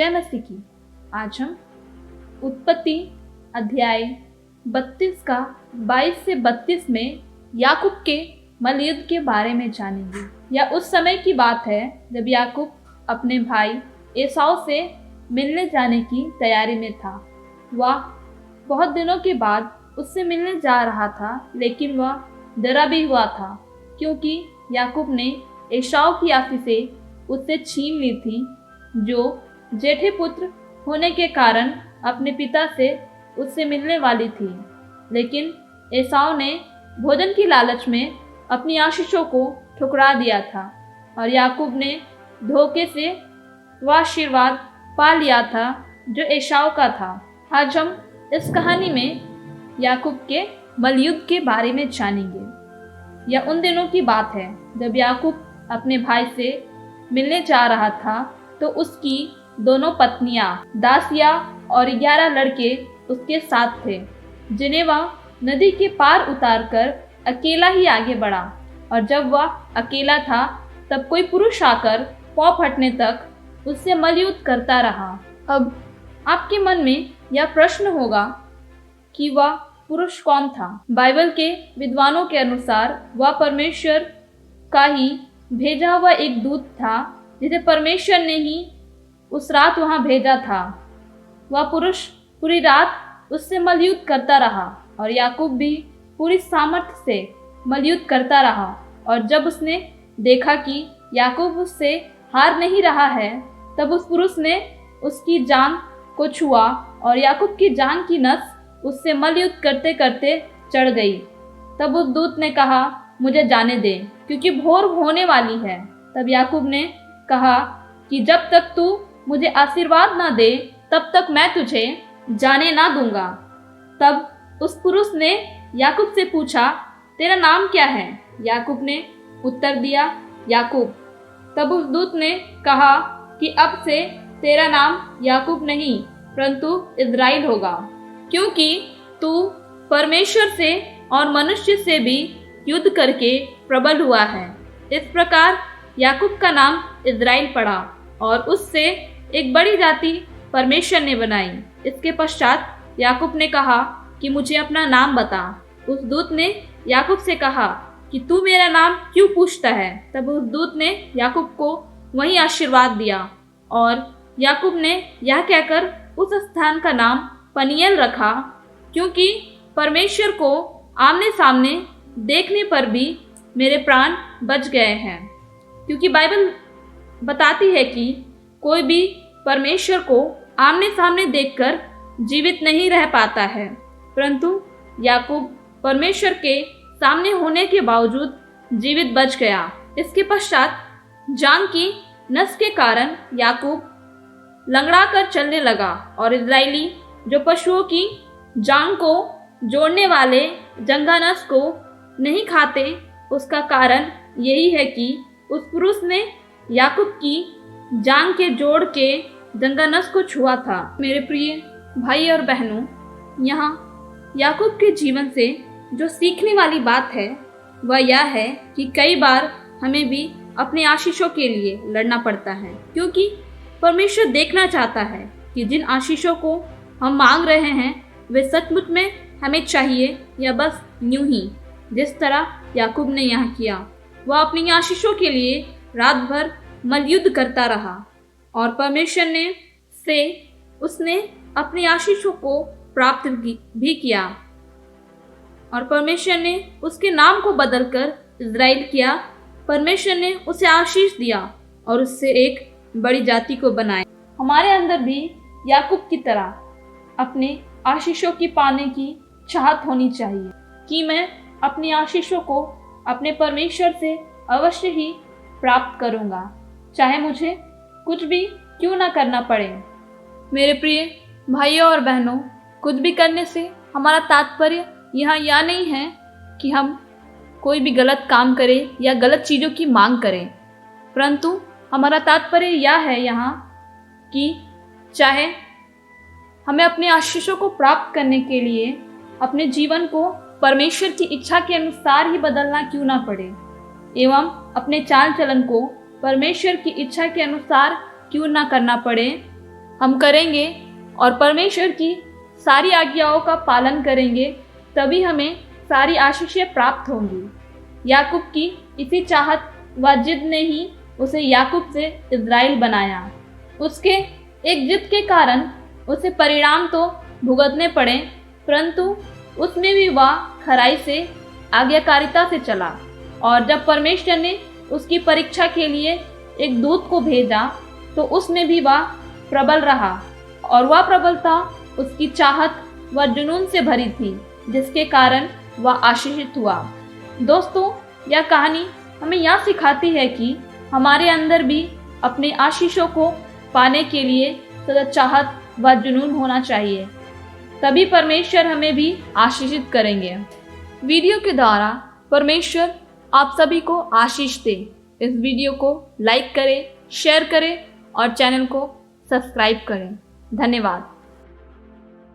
जय मसीह की। आज हम उत्पत्ति अध्याय 32 का 22 से 32 में याकूब के मलयुद्ध के बारे में जानेंगे। यह उस समय की बात है जब याकूब अपने भाई एसाव से मिलने जाने की तैयारी में था। वह बहुत दिनों के बाद उससे मिलने जा रहा था, लेकिन वह डरा भी हुआ था क्योंकि याकूब ने एसाव की आशीषें उससे छीन ली थी, जो जेठे पुत्र होने के कारण अपने पिता से उससे मिलने वाली थी। लेकिन एसाव ने भोजन की लालच में अपनी आशीषों को ठुकरा दिया था और याकूब ने धोखे से वह आशीर्वाद पा लिया था जो एसाव का था। आज हम इस कहानी में याकूब के मलयुद्ध के बारे में जानेंगे। यह उन दिनों की बात है जब याकूब अपने भाई से मिलने जा रहा था, तो उसकी दोनों पत्नियां दासिया और 11 लड़के उसके साथ थे, जिन्हें वह नदी के पार उतारकर अकेला ही आगे बढ़ा। और जब वह अकेला था तब कोई पुरुष आकर पौ फटने तक उससे मलयुद्ध करता रहा। अब आपके मन में यह प्रश्न होगा कि वह पुरुष कौन था। बाइबल के विद्वानों के अनुसार वह परमेश्वर का ही भेजा हुआ एक दूत था, जिसे परमेश्वर ने ही उस रात वहां भेजा था। वह पुरुष पूरी रात उससे मलयुद्ध करता रहा और याकूब भी पूरी सामर्थ्य से मलयुद्ध करता रहा। और जब उसने देखा कि याकूब उससे हार नहीं रहा है, तब उस पुरुष ने उसकी जांघ को छुआ और याकूब की जांघ की नस उससे मलयुद्ध करते करते चढ़ गई। तब उस दूत ने कहा, मुझे जाने दे, क्योंकि भोर होने वाली है। तब याकूब ने कहा कि जब तक तू मुझे आशीर्वाद ना दे, तब तक मैं तुझे जाने ना दूंगा। तब उस पुरुष ने याकूब से पूछा, तेरा नाम क्या है? याकूब ने उत्तर दिया, याकूब। तब उस दूत ने कहा कि अब से तेरा नाम याकूब नहीं, परंतु इज़राइल होगा, क्योंकि तू परमेश्वर से और मनुष्य से भी युद्ध करके प्रबल हुआ है। इस प्रकार याकूब का नाम इज़राइल पड़ा और उससे एक बड़ी जाति परमेश्वर ने बनाई। इसके पश्चात याकूब ने कहा कि मुझे अपना नाम बता। उस दूत ने याकूब से कहा कि तू मेरा नाम क्यों पूछता है? तब उस दूत ने याकूब को वही आशीर्वाद दिया और याकूब ने यह कहकर उस स्थान का नाम पनिएल रखा, क्योंकि परमेश्वर को आमने सामने देखने पर भी मेरे प्राण बच गए हैं। क्योंकि बाइबल बताती है कि कोई भी परमेश्वर को आमने सामने देखकर जीवित नहीं रह पाता है, परंतु याकूब परमेश्वर के सामने होने के बावजूद जीवित बच गया। इसके पश्चात जांघ की नस के कारण याकूब लंगड़ा कर चलने लगा और इज़राइली जो पशुओं की जांघ को जोड़ने वाले जंघानस को नहीं खाते, उसका कारण यही है कि उस पुरुष ने याकूब की जांघ के जोड़ के जंघानस को छुआ था। मेरे प्रिय भाई और बहनों, यहाँ याकूब के जीवन से जो सीखने वाली बात है वह यह है कि कई बार हमें भी अपने आशीषों के लिए लड़ना पड़ता है, क्योंकि परमेश्वर देखना चाहता है कि जिन आशीषों को हम मांग रहे हैं वे सचमुच में हमें चाहिए या बस यूं ही, जिस तरह याकूब ने यहाँ किया। वह अपनी आशीषों के लिए रात भर मलयुद्ध करता रहा और परमेश्वर ने से उसने अपनी आशीषों को प्राप्त भी किया और परमेश्वर ने उसके नाम को बदलकर इज़राइल किया। परमेश्वर ने उसे आशीष दिया और उससे एक बड़ी जाति को बनाया। हमारे अंदर भी याकूब की तरह अपने आशीषों की पाने की चाहत होनी चाहिए कि मैं अपनी आशीषों को अपने परमेश्वर से अवश्य ही प्राप्त करूंगा, चाहे मुझे कुछ भी क्यों ना करना पड़े। मेरे प्रिय भाइयों और बहनों, कुछ भी करने से हमारा तात्पर्य यहाँ यह नहीं है कि हम कोई भी गलत काम करें या गलत चीज़ों की मांग करें, परंतु हमारा तात्पर्य यह है यहाँ कि चाहे हमें अपने आशीषों को प्राप्त करने के लिए अपने जीवन को परमेश्वर की इच्छा के अनुसार ही बदलना क्यों ना पड़े, एवं अपने चाल चलन को परमेश्वर की इच्छा के अनुसार क्यों ना करना पड़े, हम करेंगे और परमेश्वर की सारी आज्ञाओं का पालन करेंगे, तभी हमें सारी आशीषें प्राप्त होंगी। याकूब की इसी चाहत व जिद ने ही उसे याकूब से इज़राइल बनाया। उसके एक जिद के कारण उसे परिणाम तो भुगतने पड़े, परंतु उसमें भी वह खराई से आज्ञाकारिता से चला। और जब परमेश्वर ने उसकी परीक्षा के लिए एक दूत को भेजा तो उसमें भी वह प्रबल रहा, और वह प्रबलता उसकी चाहत व जुनून से भरी थी, जिसके कारण वह आशीषित हुआ। दोस्तों, यह कहानी हमें यह सिखाती है कि हमारे अंदर भी अपने आशीषों को पाने के लिए सदा चाहत व जुनून होना चाहिए, तभी परमेश्वर हमें भी आशीषित करेंगे। वीडियो के द्वारा परमेश्वर आप सभी को आशीष दे। इस वीडियो को लाइक करें, शेयर करें और चैनल को सब्सक्राइब करें। धन्यवाद।